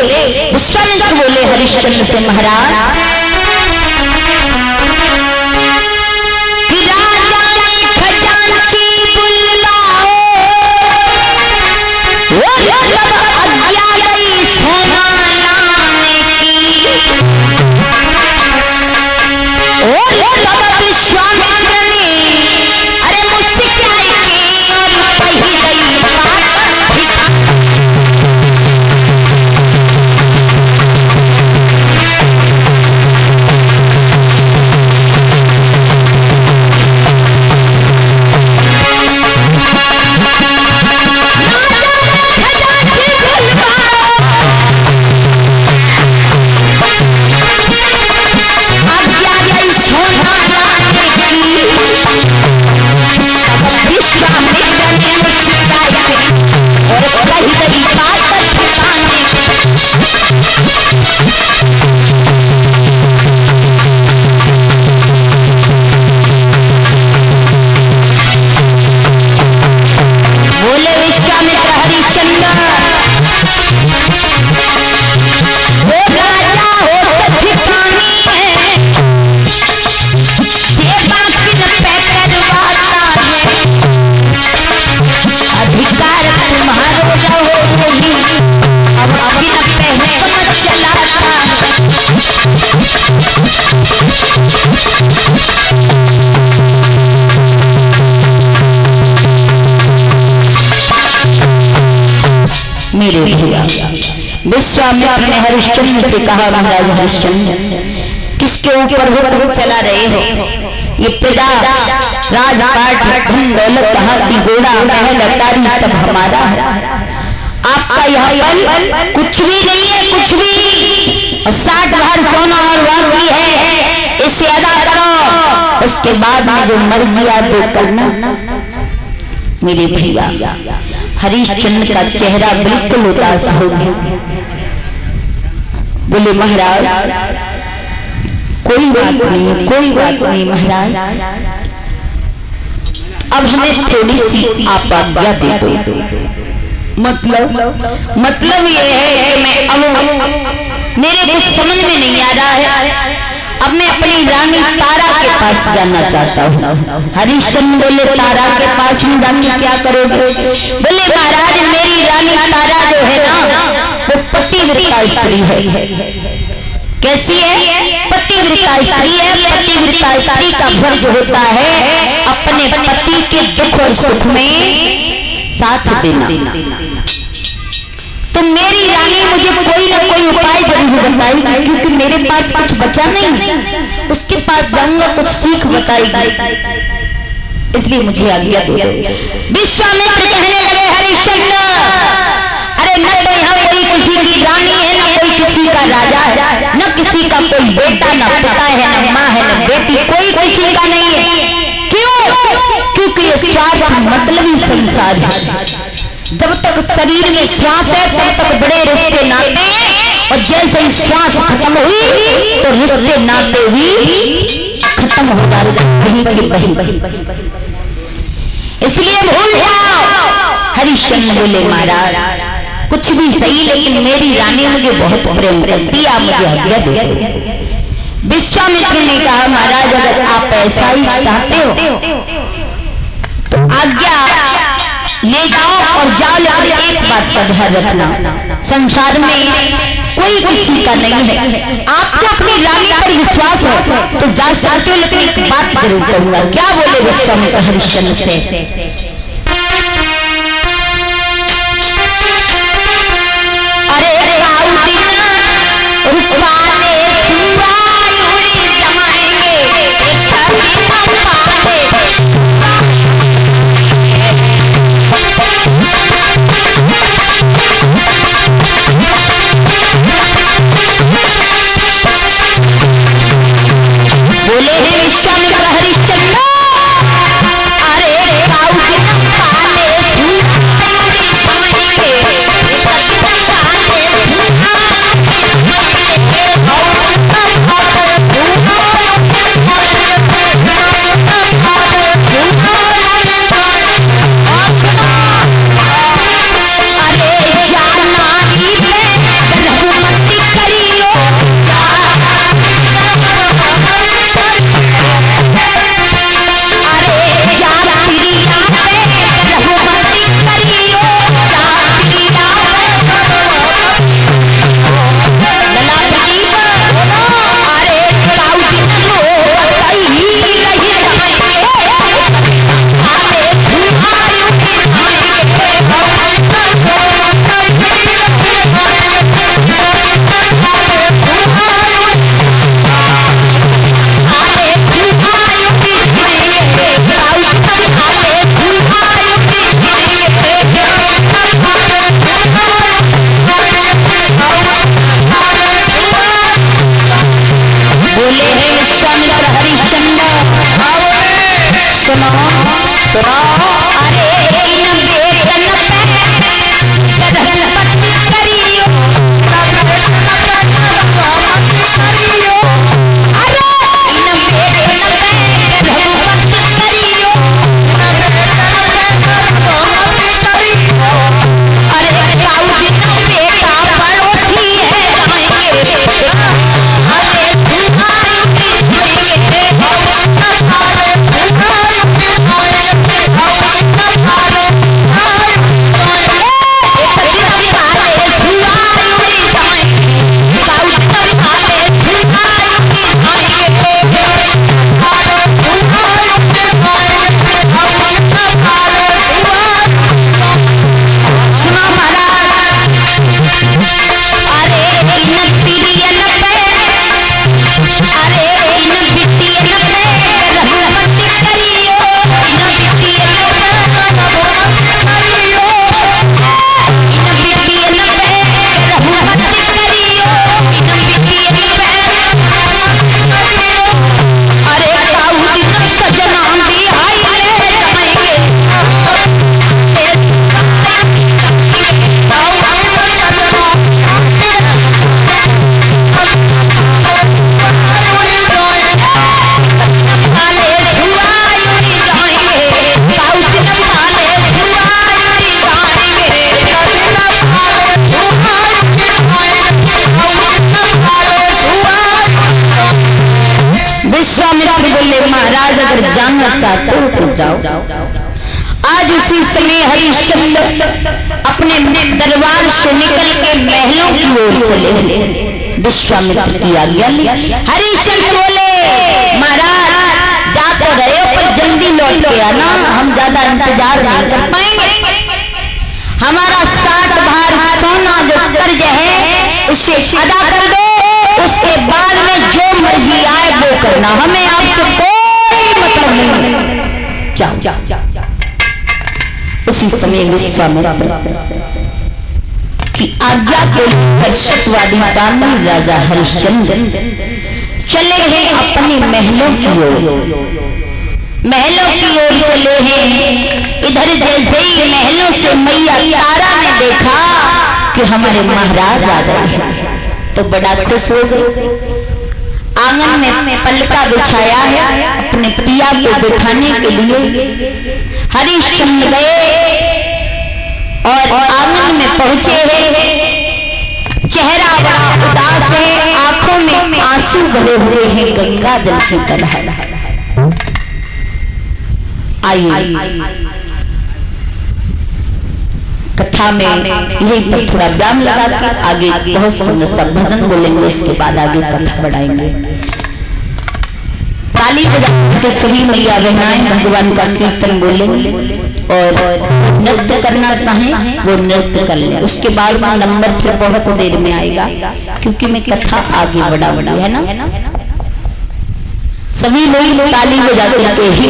विश्वामित्र बोले हरिश्चंद्र से महाराज कि राजा ने खजांची बुलवाओ, तब आज्ञा गई सोना लाने की। तब विश्वामित्र ने अरे मुझसे क्या की और कही गई मेरे भैया। विश्वामित्र ने हरिश्चंद्र से कहा महाराज हरिश्चंद्र किसके ऊपर हुक्म चला रहे हो? ये पिता राजपाट धन दौलत हाथी घोड़ा महल अटारी सब हमारा है, आपका यह पल कुछ भी नहीं है, कुछ भी। 60 भार सोना और बाकी है, इसे अदा करो, उसके बाद में जो मर्जी आप वो करना। मेरे भैया हरिश्चंद्र का चेहरा बिल्कुल उदास हो गया। बोले महाराज कोई बात नहीं, कोई बात नहीं महाराज, अब हमें थोड़ी सी आप आज्ञा दे दो। मतलब ये है कि मैं अब मेरे कुछ समझ में नहीं आ रहा है, अब मैं अपनी रानी तारा के पास जाना चाहता हूँ। हरिश्चंद्र बोले तारा के पास ही जाके क्या करोगे? बोले महाराज मेरी रानी तारा जो है ना वो पतिव्रता स्त्री है। कैसी है? पतिव्रता स्त्री है। पतिव्रता स्त्री का फर्ज होता है अपने पति के दुख और सुख में साथ देना। तो मेरी रानी मुझे कोई ना कोई उपाय जरूर बताएगी, क्योंकि मेरे पास कुछ बचा नहीं है, उसके पास जाऊंगा कुछ सीख बताएगी, इसलिए मुझे आज्ञा दे दो। विश्वामित्र कहने लगे हरिश्चंद्र अरे न तो यहाँ कोई किसी की रानी है, न कोई किसी का राजा है, न किसी का कोई बेटा, न पिता है, न माँ है, न बेटी, कोई किसी का नहीं है। क्यों? क्योंकि ये स्वार्थ मतलबी संसार है। जब तक शरीर में श्वास है तब तक बड़े रिश्ते नाते, और जैसे ही श्वास खत्म हुई तो रिश्ते नाते भी खत्म हो जाते। इसलिए भूल जाओ। हरिश्चंद्र बोले महाराज कुछ भी सही, लेकिन मेरी रानी मुझे बहुत प्रेम करती है, आप मुझे आज्ञा दो। विश्वामित्र ने कहा महाराज अगर आप ऐसा ही चाहते हो तो आज्ञा ले जाओ और जाओ, लेकिन एक बात का ध्यान रखना, संसार में कोई किसी का नहीं है। आपको अपनी रानी पर विश्वास है तो जा सकते हो, लेकिन एक बात जरूर कहूंगा। क्या बोले विश्वामित्र हरिश्चंद्र से? बोले हे विश्वामित्र हरिश्चंद्र अरे महाराज अगर जानना चाहते हो तो जाओ। आज उसी समय हरिश्चंद्र अपने दरबार से निकल के महलों की ओर चले। विश्वामित्र की आज्ञा ली। हरिश्चंद्र बोले महाराज जा तो रहे हो पर जल्दी लौट के आना, हम ज्यादा इंतजार नहीं कर पाएंगे। हमारा 60 भार सोना जो कर्ज है उसे अदा कर दो, उसके बाद में जो मर्जी आए वो करना, हमें आपसे कोई मतलब नहीं। जाओ। उसी समय विश्वामित्र की आज्ञा के हर्षवादी दानव राजा हरिश्चंद्र चले हैं अपने महलों की ओर चले हैं। इधर जैसे ही महलों से मैया तारा ने देखा कि हमारे महाराज आ गए हैं तो बड़ा खुश हो गए। आंगन में पलका बिछाया है अपने प्रिया को बिठाने के लिए। हरिश्चंद्र गए और आंगन में पहुंचे हैं। चेहरा बड़ा उदास है, आंखों में आंसू भरे हुए हैं गंगा जल की तरह। आइए कथा में यही पर थोड़ा विराम लगा के आगे बहुत सुंदर सा भजन बोलेंगे, इसके बाद आगे कथा बढ़ाएंगे। ताली बजा के सभी मैया बहनाएं भगवान का कीर्तन बोलेंगे और नृत्य करना चाहें वो नृत्य कर ले। उसके बाद में नंबर फिर बहुत देर में आएगा क्योंकि मैं कथा आगे बढ़ा है ना। सभी लोग ताली बजा करके ही